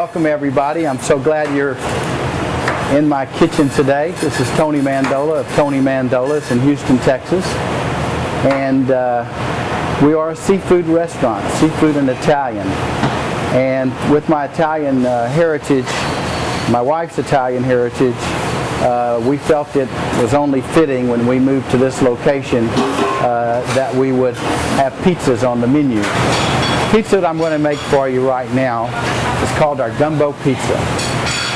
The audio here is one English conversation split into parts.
Welcome everybody. I'm so glad you're in my kitchen today. This is Tony Mandola of Tony Mandola's in Houston, Texas. And we are a seafood restaurant, seafood and Italian. And with my Italian heritage, my wife's Italian heritage, we felt it was only fitting when we moved to this location that we would have pizzas on the menu. Pizza that I'm going to make for you right now is called our Gumbo Pizza.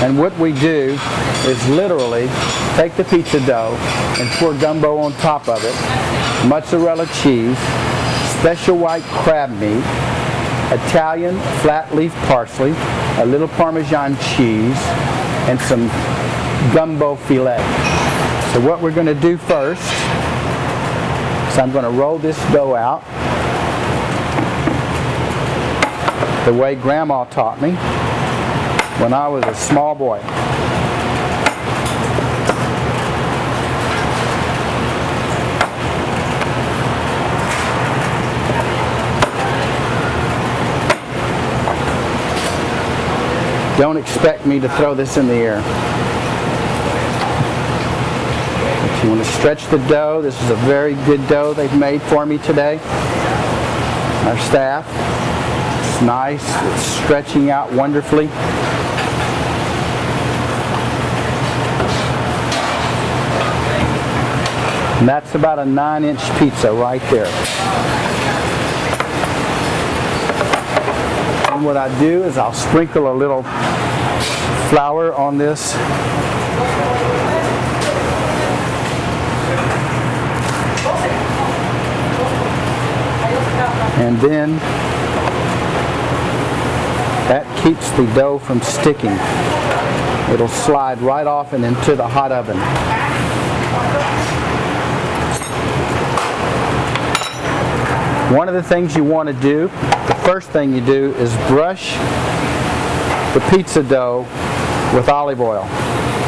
And what we do is literally take the pizza dough and pour gumbo on top of it, mozzarella cheese, special white crab meat, Italian flat leaf parsley, a little Parmesan cheese, and some Gumbo Filé. So what we're going to do first is I'm going to roll this dough out the way Grandma taught me when I was a small boy. Don't expect me to throw this in the air. If you want to stretch the dough, this is a very good dough they've made for me today. Our staff. It's nice. It's stretching out wonderfully. And that's about a 9-inch pizza right there. And what I do is I'll sprinkle a little flour on this. And then that keeps the dough from sticking. It'll slide right off and into the hot oven. One of the things you want to do, the first thing you do is brush the pizza dough with olive oil.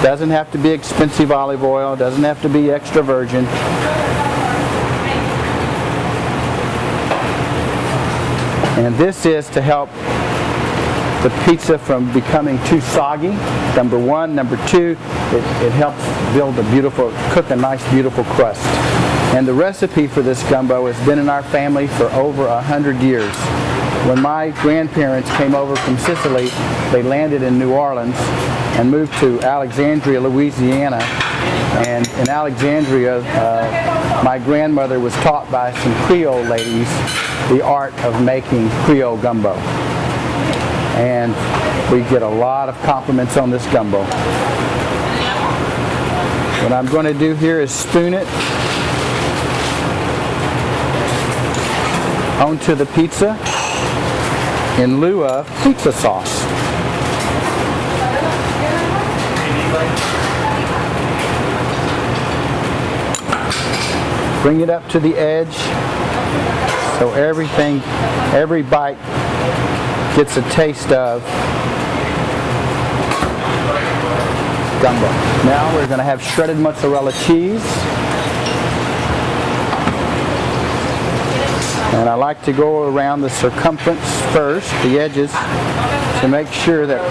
Doesn't have to be expensive olive oil, doesn't have to be extra virgin. And this is to help the pizza from becoming too soggy, number one. Number two, it helps build a beautiful, cook a nice beautiful crust. And the recipe for this gumbo has been in our family for over 100 years. When my grandparents came over from Sicily, they landed in New Orleans and moved to Alexandria, Louisiana. And in Alexandria, my grandmother was taught by some Creole ladies the art of making Creole gumbo. And we get a lot of compliments on this gumbo. What I'm going to do here is spoon it onto the pizza in lieu of pizza sauce. Bring it up to the edge so every bite gets a taste of gumbo. Now we're going to have shredded mozzarella cheese. And I like to go around the circumference first, the edges, to make sure that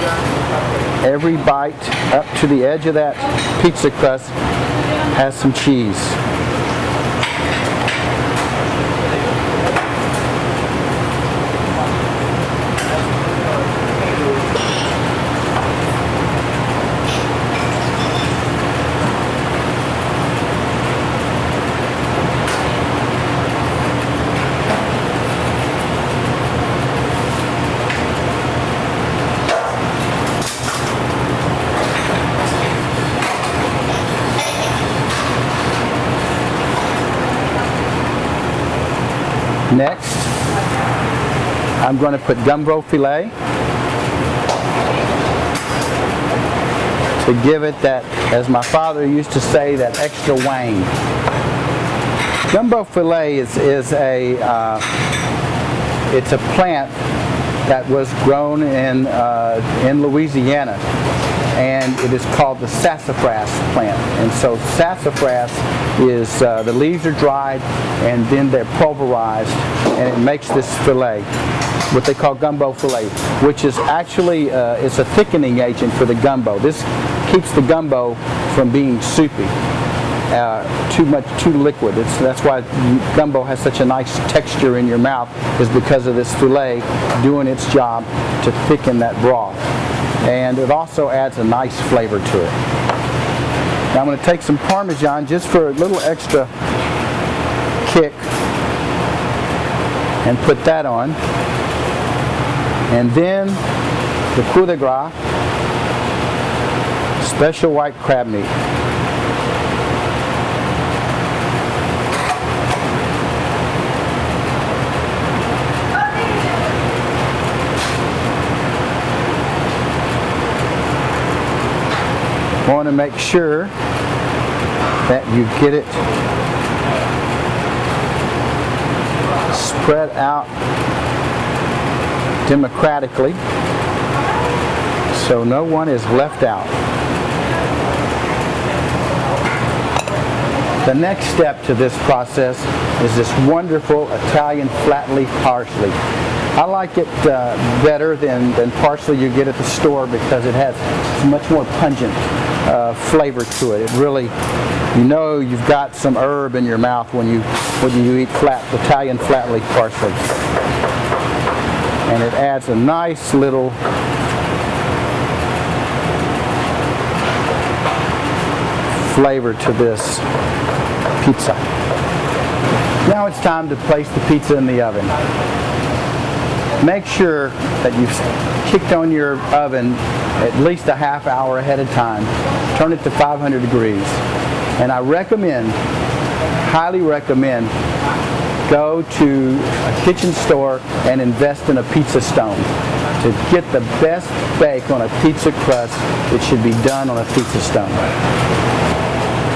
every bite up to the edge of that pizza crust has some cheese. Next, I'm going to put Gumbo Filé to give it that, as my father used to say, that extra wang. Gumbo Filé is it's a plant that was grown in Louisiana, and it is called the sassafras plant. And so sassafras is, the leaves are dried and then they're pulverized, and it makes this fillet. what they call Gumbo Filé, which is actually it's a thickening agent for the gumbo. This keeps the gumbo from being soupy, too liquid. That's why gumbo has such a nice texture in your mouth, is because of this fillet doing its job to thicken that broth. And it also adds a nice flavor to it. Now I'm going to take some Parmesan just for a little extra kick and put that on. And then the coup de grace, special white crab meat. Want to make sure that you get it spread out democratically so no one is left out. The next step to this process is this wonderful Italian flat leaf parsley. I like it better than parsley you get at the store because it has much more pungent flavor to it. It really, you know, you've got some herb in your mouth when you eat Italian flat leaf parsley. And it adds a nice little flavor to this pizza. Now it's time to place the pizza in the oven. Make sure that you've kicked on your oven at least a half hour ahead of time. Turn it to 500 degrees. And I recommend, highly recommend, go to a kitchen store and invest in a pizza stone. To get the best bake on a pizza crust, it should be done on a pizza stone.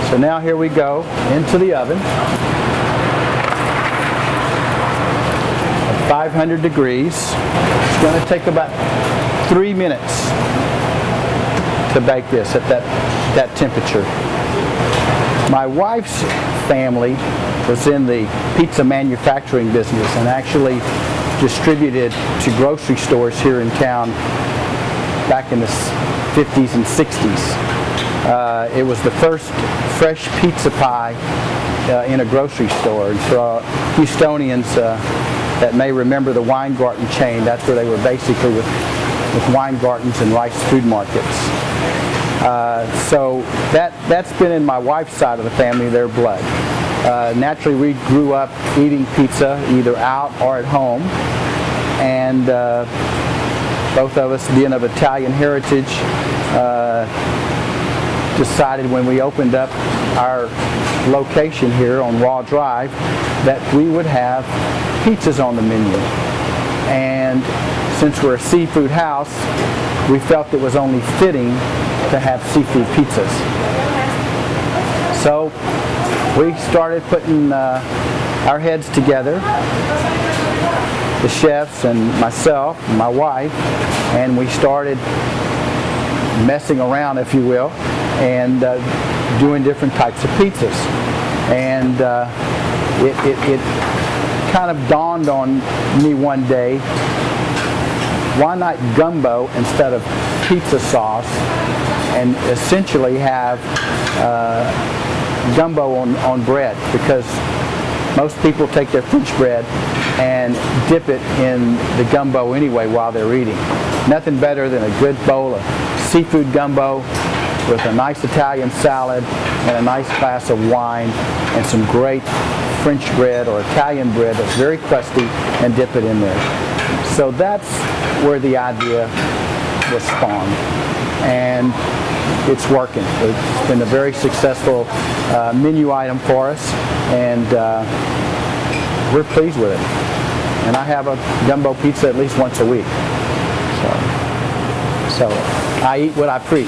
So now here we go into the oven at 500 degrees. It's going to take about 3 minutes to bake this at that temperature. My wife's family was in the pizza manufacturing business and actually distributed to grocery stores here in town back in the 50s and 60s. It was the first fresh pizza pie in a grocery store. And for Houstonians that may remember the Weingarten chain, that's where they were basically with Weingartens and Rice Food Markets. So that's been in my wife's side of the family, their blood. Naturally, we grew up eating pizza either out or at home, and both of us, being of Italian heritage, decided when we opened up our location here on Waugh Drive that we would have pizzas on the menu. And since we're a seafood house, we felt it was only fitting to have seafood pizzas. So we started putting our heads together, the chefs and myself and my wife, and we started messing around, if you will, and doing different types of pizzas. And it kind of dawned on me one day, why not gumbo instead of pizza sauce, and essentially have gumbo on bread, because most people take their French bread and dip it in the gumbo anyway while they're eating. Nothing better than a good bowl of seafood gumbo with a nice Italian salad and a nice glass of wine and some great French bread or Italian bread that's very crusty, and dip it in there. So that's where the idea was spawned, and it's working. It's been a very successful menu item for us, and we're pleased with it. And I have a gumbo pizza at least once a week. So I eat what I preach.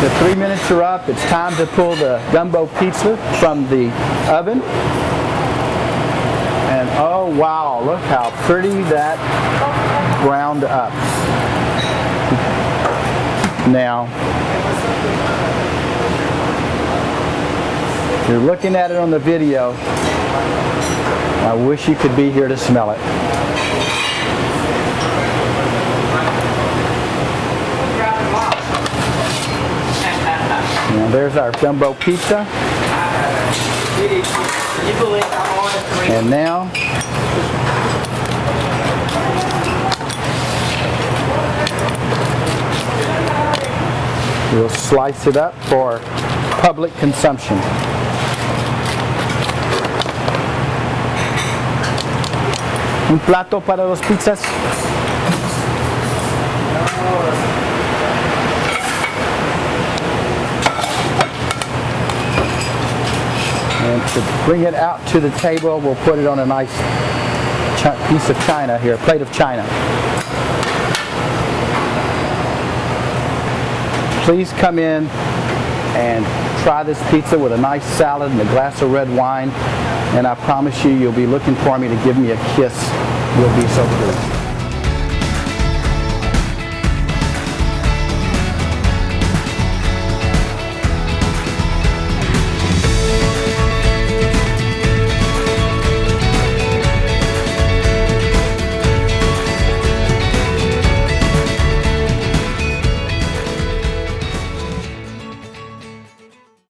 The 3 minutes are up. It's time to pull the gumbo pizza from the oven. And oh wow, look how pretty that browned up. Now, you're looking at it on the video. I wish you could be here to smell it. Now there's our gumbo pizza. And now we'll slice it up for public consumption. Un plato para los pizzas. And to bring it out to the table, we'll put it on a nice piece of china here, a plate of china. Please come in and try this pizza with a nice salad and a glass of red wine, and I promise you, you'll be looking for me to give me a kiss. You'll be so pleased.